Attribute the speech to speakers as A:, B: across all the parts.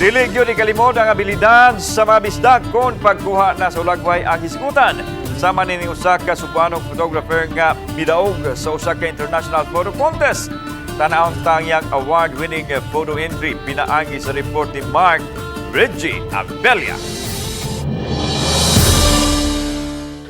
A: Dili gyud ikalimod ang abilidad sa mga bisdak kon pagkuha na sa ulagway ang hisgutan. Sama ni usa ka Subuanong photographer nga midaog sa usa ka international photo contest. Tanawang tangyang award-winning photo entry pinaagi sa report ni Mark Reggie Abelia.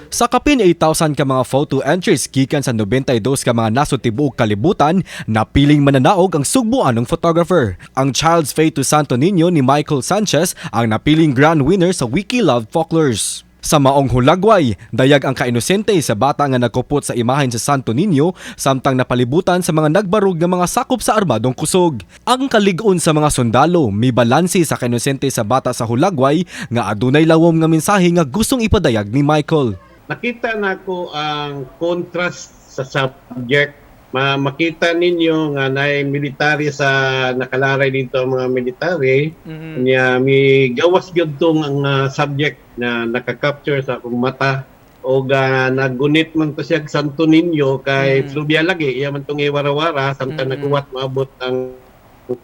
B: Sa kapin 8,000 ka mga photo entries gikan sa 92 ka mga nasod tibuok kalibutan, napiling mananaog ang sugbuanong photographer. Ang Child's Fate to Santo Niño ni Michael Sanchez ang napiling grand winner sa Wiki Love Folklores. Sa maong hulagway, dayag ang kainosente sa bata nga nagkupot sa imahen sa Santo Niño samtang napalibutan sa mga nagbarug nga mga sakop sa armadong kusog. Ang kalig-on sa mga sundalo, may balansi sa kainosente sa bata sa hulagway nga adunay lawom nga mensahe nga gustong ipadayag ni Michael.
C: Nakita na ko ang contrast sa subject. Makita ninyo nga na military sa nakalaray dito ang mga military. Niya may gawas gyud tong ang subject na nakaka-capture sa akong mata o nagunit man to siya Santo Niño kay fluvial lagi iya man tong iwarawara samtang naguwat maabot ang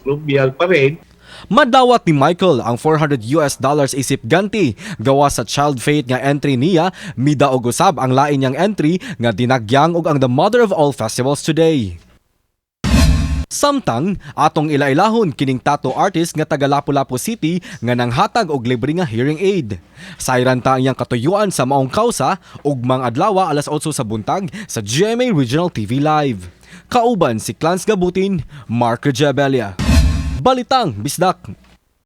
C: fluvial parade.
B: Madawat ni Michael ang $400 isip ganti gawa sa Child Fate nga entry niya, midaog usab ang lain niyang entry nga dinagyang og ang The Mother of All Festivals Today. Samtang atong ilailahon kining tattoo artist nga taga Lapu-Lapu City nga nanghatag og libre nga hearing aid. Sayran ta iyang katuyuan sa maong kausa ugmang adlaw alas 8 sa buntag sa GMA Regional TV Live. Kauban si Clans Gabutin, Mark Regebelia. Balitang Bisdak.